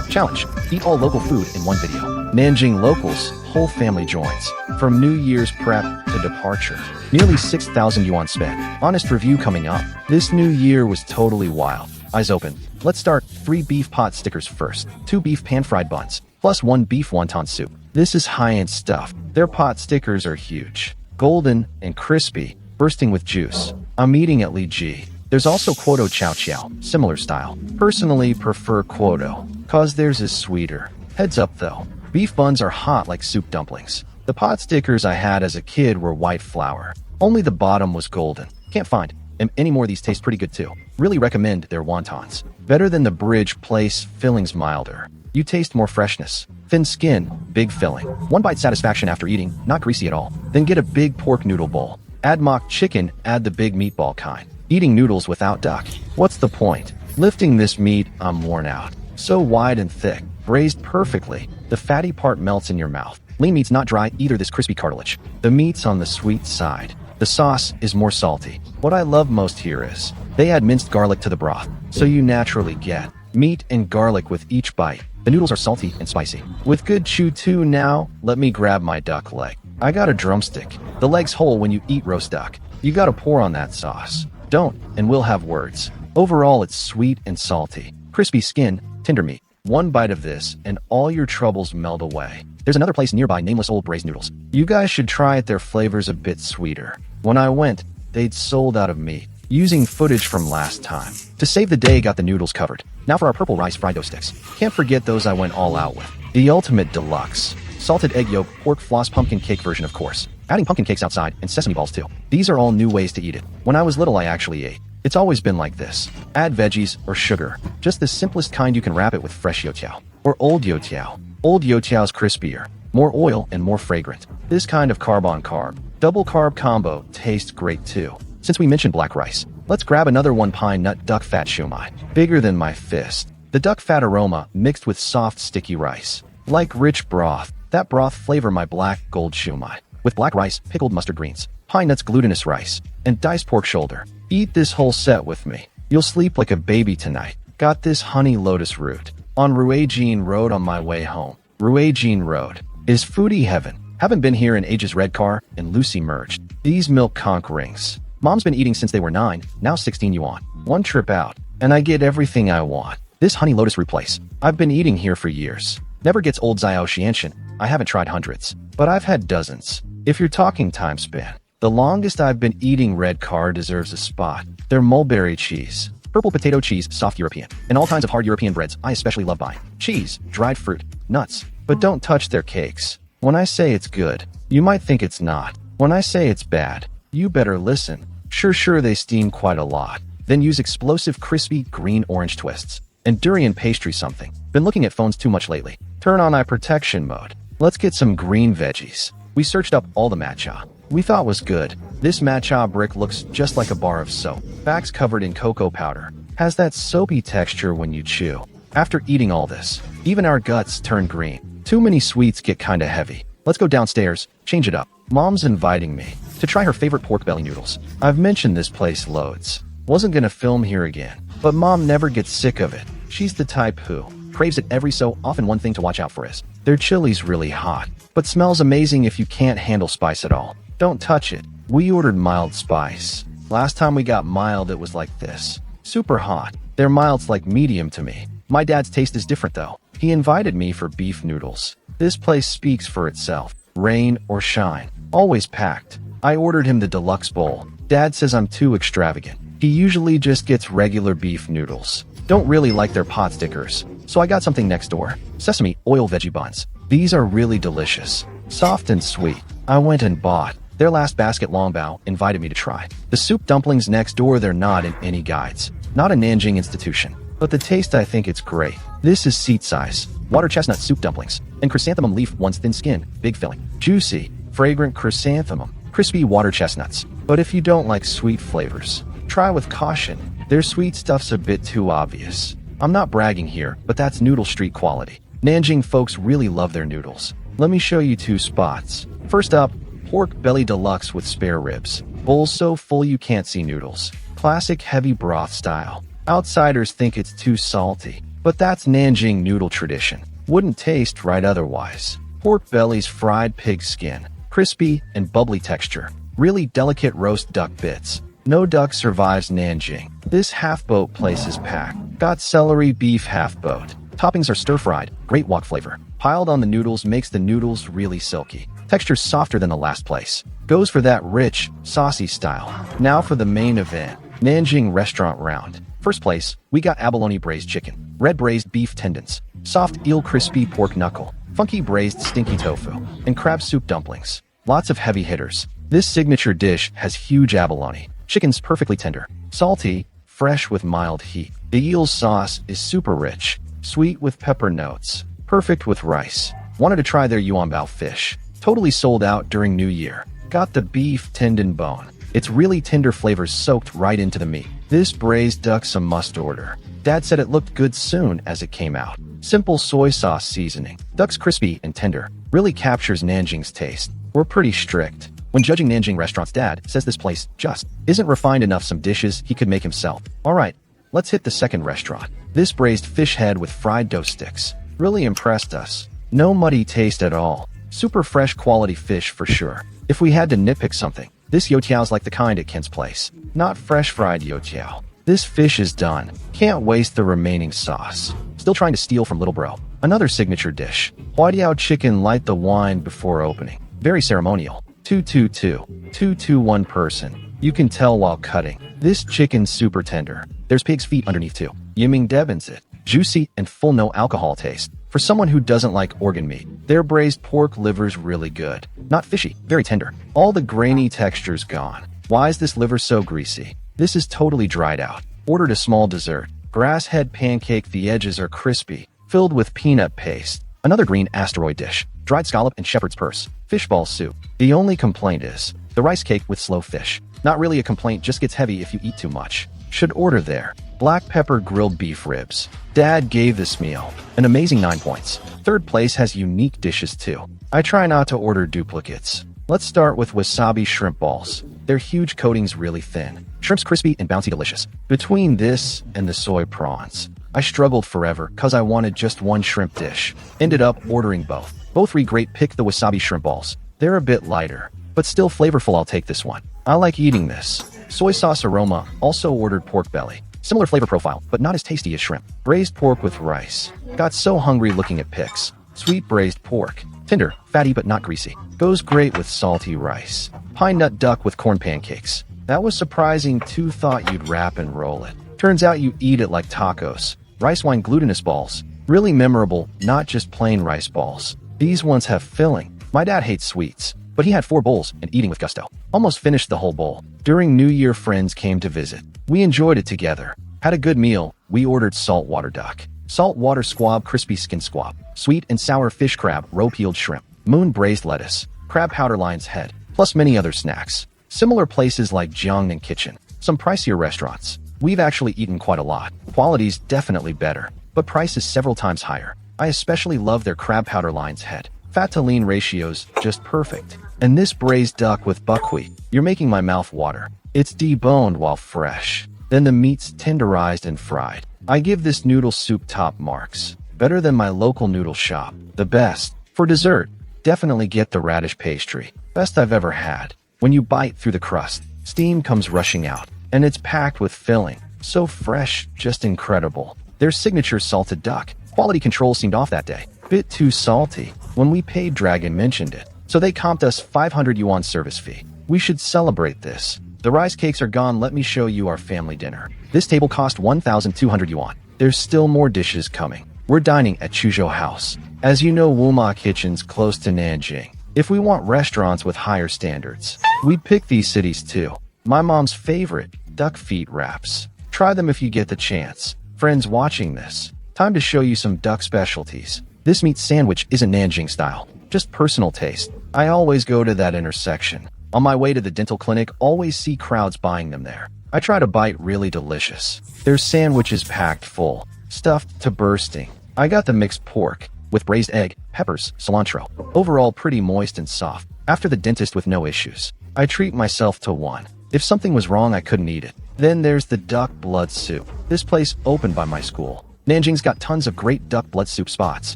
Challenge: eat all local food in one video. Nanjing locals, whole family joins. From New Year's prep to departure. Nearly 6,000 yuan spent. Honest review coming up. This new year was totally wild. Eyes open. Let's start. 3 beef pot stickers first. 2 beef pan-fried buns. Plus 1 beef wonton soup. This is high-end stuff. Their pot stickers are huge. Golden and crispy, bursting with juice. I'm eating at Li Ji. There's also Quoto Chow Chow, similar style. Personally prefer Quoto, cause theirs is sweeter. Heads up though, beef buns are hot like soup dumplings. The pot stickers I had as a kid were white flour. Only the bottom was golden. Can't find. And any more of these taste pretty good too. Really recommend their wontons. Better than the Bridge Place, fillings milder. You taste more freshness. Thin skin, big filling. 1 bite satisfaction after eating, not greasy at all. Then get a big pork noodle bowl. Add mock chicken, add the big meatball kind. Eating noodles without duck. What's the point? Lifting this meat, I'm worn out. So wide and thick, braised perfectly. The fatty part melts in your mouth. Lean meat's not dry either, this crispy cartilage. The meat's on the sweet side. The sauce is more salty. What I love most here is, they add minced garlic to the broth, so you naturally get meat and garlic with each bite. The noodles are salty and spicy. With good chew too now, let me grab my duck leg. I got a drumstick. The leg's whole when you eat roast duck. You gotta pour on that sauce. Don't, and we'll have words. Overall, it's sweet and salty. Crispy skin, tender meat. 1 bite of this, and all your troubles melt away. There's another place nearby, nameless old braised noodles. You guys should try it, their flavor's a bit sweeter. When I went, they'd sold out of meat. Using footage from last time. To save the day, got the noodles covered. Now for our purple rice fried dough sticks. Can't forget those I went all out with. The ultimate deluxe. Salted egg yolk, pork floss, pumpkin cake version of course. Adding pumpkin cakes outside, and sesame balls too. These are all new ways to eat it. When I was little I actually ate. It's always been like this. Add veggies or sugar. Just the simplest kind, you can wrap it with fresh youtiao. Or old youtiao. Old youtiao's crispier. More oil and more fragrant. This kind of carb on carb. Double carb combo tastes great too. Since we mentioned black rice, let's grab another 1 pine nut duck fat shumai. Bigger than my fist. The duck fat aroma mixed with soft sticky rice. Like rich broth. That broth flavor my black gold shumai. With black rice, pickled mustard greens, pine nuts, glutinous rice, and diced pork shoulder. Eat this whole set with me. You'll sleep like a baby tonight. Got this honey lotus root. On Ruijin Road on my way home. Ruijin Road is foodie heaven. Haven't been here in ages. Red car and Lucy merged. These milk conch rings. Mom's been eating since they were 9, now 16 yuan. 1 trip out, and I get everything I want. This honey lotus root place. I've been eating here for years. Never gets old. Xiao Xianshan. I haven't tried hundreds, but I've had dozens. If you're talking time span, the longest I've been eating red car deserves a spot. Their mulberry cheese. Purple potato cheese, soft European. And all kinds of hard European breads I especially love buying. Cheese, dried fruit, nuts. But don't touch their cakes. When I say it's good, you might think it's not. When I say it's bad, you better listen. Sure, they steam quite a lot. Then use explosive crispy green-orange twists. And durian pastry something. Been looking at phones too much lately. Turn on eye protection mode. Let's get some green veggies. We searched up all the matcha we thought was good. This matcha brick looks just like a bar of soap. Backs covered in cocoa powder. Has that soapy texture when you chew. After eating all this, even our guts turn green. Too many sweets get kinda heavy. Let's go downstairs, change it up. Mom's inviting me to try her favorite pork belly noodles. I've mentioned this place loads. Wasn't gonna film here again, but Mom never gets sick of it. She's the type who craves it every so often. One thing to watch out for is their chili's really hot, but smells amazing if you can't handle spice at all. Don't touch it. We ordered mild spice. Last time we got mild it was like this. Super hot. Their mild's like medium to me. My dad's taste is different though. He invited me for beef noodles. This place speaks for itself. Rain or shine. Always packed. I ordered him the deluxe bowl. Dad says I'm too extravagant. He usually just gets regular beef noodles. Don't really like their pot stickers, so I got something next door. Sesame oil veggie buns. These are really delicious. Soft and sweet. I went and bought. Their last basket Longbao invited me to try. The soup dumplings next door, they're not in any guides. Not a Nanjing institution. But the taste, I think it's great. This is seat size. Water chestnut soup dumplings. And chrysanthemum leaf ones, thin skin, big filling. Juicy, fragrant chrysanthemum. Crispy water chestnuts. But if you don't like sweet flavors, try with caution. Their sweet stuff's a bit too obvious. I'm not bragging here, but that's noodle street quality. Nanjing folks really love their noodles. Let me show you 2 spots. First up, pork belly deluxe with spare ribs. Bowl so full you can't see noodles. Classic heavy broth style. Outsiders think it's too salty. But that's Nanjing noodle tradition. Wouldn't taste right otherwise. Pork bellies, fried pig skin, crispy and bubbly texture. Really delicate roast duck bits. No duck survives Nanjing. This half-boat place is packed. Got celery beef half-boat. Toppings are stir-fried, great wok flavor. Piled on the noodles makes the noodles really silky. Texture softer than the last place. Goes for that rich, saucy style. Now for the main event. Nanjing restaurant round. First place, we got abalone braised chicken, red braised beef tendons, soft eel crispy pork knuckle, funky braised stinky tofu, and crab soup dumplings. Lots of heavy hitters. This signature dish has huge abalone. Chicken's perfectly tender, salty, fresh with mild heat. The eel sauce is super rich, sweet with pepper notes, perfect with rice. Wanted to try their yuanbao fish. Totally sold out during New Year. Got the beef tendon bone. It's really tender flavors soaked right into the meat. This braised duck's a must order. Dad said it looked good soon as it came out. Simple soy sauce seasoning. Duck's crispy and tender. Really captures Nanjing's taste. We're pretty strict. When judging Nanjing restaurants, Dad says this place just isn't refined enough. Some dishes he could make himself. Alright, let's hit the second restaurant. This braised fish head with fried dough sticks really impressed us. No muddy taste at all. Super fresh quality fish for sure. If we had to nitpick something, this youtiao's like the kind at Kent's place. Not fresh fried youtiao. This fish is done. Can't waste the remaining sauce. Still trying to steal from Little Bro. Another signature dish. Huadiao chicken, light the wine before opening. Very ceremonial. 222. 1 person. You can tell while cutting. This chicken's super tender. There's pig's feet underneath too. Yiming Devins it. Juicy and full, no alcohol taste. For someone who doesn't like organ meat, their braised pork liver's really good. Not fishy, very tender. All the grainy texture's gone. Why is this liver so greasy? This is totally dried out. Ordered a small dessert. Grass head pancake, the edges are crispy, filled with peanut paste. Another green asteroid dish. Dried scallop and shepherd's purse. Fishball soup. The only complaint is the rice cake with slow fish. Not really a complaint, just gets heavy if you eat too much. Should order there. Black pepper grilled beef ribs. Dad gave this meal an amazing 9 points. Third place has unique dishes too. I try not to order duplicates. Let's start with wasabi shrimp balls. Their huge coating's really thin. Shrimp's crispy and bouncy delicious. Between this and the soy prawns, I struggled forever cause I wanted just one shrimp dish. Ended up ordering both. Both re great. Pick the wasabi shrimp balls. They're a bit lighter, but still flavorful. I'll take this one. I like eating this. Soy sauce aroma. Also ordered pork belly. Similar flavor profile, but not as tasty as shrimp. Braised pork with rice. Got so hungry looking at pics. Sweet braised pork. Tender, fatty but not greasy. Goes great with salty rice. Pine nut duck with corn pancakes. That was surprising too. Thought you'd wrap and roll it. Turns out you eat it like tacos. Rice wine glutinous balls. Really memorable, not just plain rice balls. These ones have filling. My dad hates sweets, but he had 4 bowls and eating with gusto. Almost finished the whole bowl. During New Year, friends came to visit. We enjoyed it together. Had a good meal. We ordered saltwater duck, saltwater squab, crispy skin squab, sweet and sour fish crab, roe peeled shrimp, moon braised lettuce, crab powder lion's head, plus many other snacks. Similar places like Jiangnan Kitchen. Some pricier restaurants. We've actually eaten quite a lot. Quality's definitely better, but price is several times higher. I especially love their crab powder lion's head. Fat to lean ratios, just perfect. And this braised duck with buckwheat, you're making my mouth water. It's deboned while fresh. Then the meat's tenderized and fried. I give this noodle soup top marks. Better than my local noodle shop. The best. For dessert, definitely get the radish pastry. Best I've ever had. When you bite through the crust, steam comes rushing out. And it's packed with filling. So fresh, just incredible. Their signature salted duck. Quality control seemed off that day. Bit too salty. When we paid, Dragon mentioned it. So they comped us 500 yuan service fee. We should celebrate this. The rice cakes are gone. Let me show you our family dinner. This table cost 1,200 yuan. There's still more dishes coming. We're dining at Chuzhou House. As you know, Wuma Kitchen's close to Nanjing. If we want restaurants with higher standards, we'd pick these cities too. My mom's favorite, duck feet wraps. Try them if you get the chance. Friends watching this, time to show you some duck specialties. This meat sandwich isn't Nanjing style, just personal taste. I always go to that intersection. On my way to the dental clinic, always see crowds buying them there. I try to bite. Really delicious. Their sandwich is packed full, stuffed to bursting. I got the mixed pork, with braised egg, peppers, cilantro. Overall pretty moist and soft. After the dentist with no issues. I treat myself to one. If something was wrong, I couldn't eat it. Then there's the duck blood soup. This place opened by my school. Nanjing's got tons of great duck blood soup spots,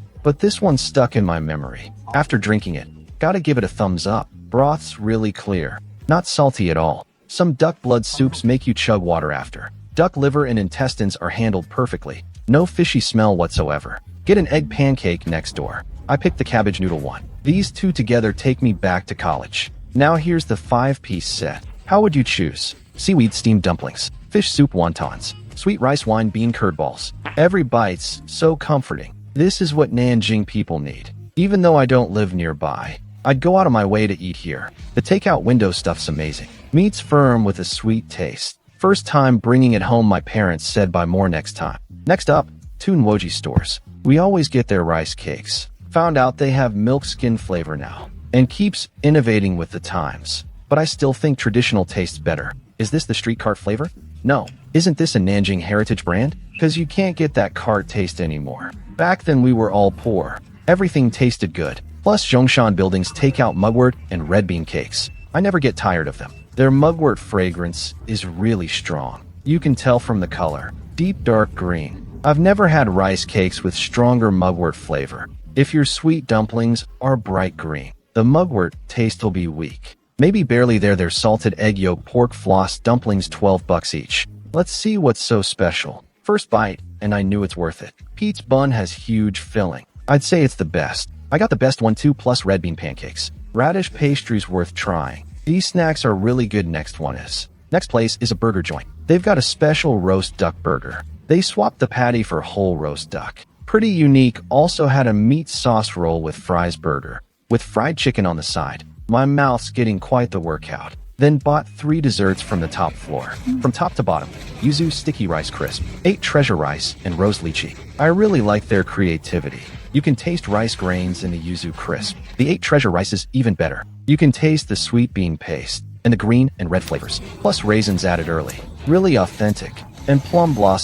but this one stuck in my memory. After drinking it, gotta give it a thumbs up. Broth's really clear, not salty at all. Some duck blood soups make you chug water after. Duck liver and intestines are handled perfectly. No fishy smell whatsoever. Get an egg pancake next door. I picked the cabbage noodle one. These two together take me back to college. Now here's the 5-piece set. How would you choose? Seaweed steamed dumplings, fish soup wontons, sweet rice wine bean curd balls. Every bite's so comforting. This is what Nanjing people need. Even though I don't live nearby, I'd go out of my way to eat here. The takeout window stuff's amazing. Meat's firm with a sweet taste. First time bringing it home, my parents said buy more next time. Next up, Tunwoji stores. We always get their rice cakes. Found out they have milk skin flavor now, and keeps innovating with the times. But I still think traditional tastes better. Is this the street cart flavor? No. Isn't this a Nanjing heritage brand? Cause you can't get that cart taste anymore. Back then we were all poor. Everything tasted good. Plus Zhongshan Building's takeout mugwort and red bean cakes. I never get tired of them. Their mugwort fragrance is really strong. You can tell from the color. Deep dark green. I've never had rice cakes with stronger mugwort flavor. If your sweet dumplings are bright green, the mugwort taste will be weak. Maybe barely there. Their salted egg yolk pork floss dumplings, $12 each. Let's see what's so special. First bite, and I knew it's worth it. Pete's bun has huge filling. I'd say it's the best. I got the best one too, plus red bean pancakes. Radish pastry's worth trying. These snacks are really good. Next place is a burger joint. They've got a special roast duck burger. They swapped the patty for whole roast duck. Pretty unique. Also had a meat sauce roll with fries burger, with fried chicken on the side. My mouth's getting quite the workout. Then bought 3 desserts from the top floor. From top to bottom, yuzu sticky rice crisp, 8 treasure rice, and rose lychee. I really like their creativity. You can taste rice grains in the yuzu crisp. The 8 treasure rice is even better. You can taste the sweet bean paste and the green and red flavors, plus raisins added early. Really authentic. And plum blossom.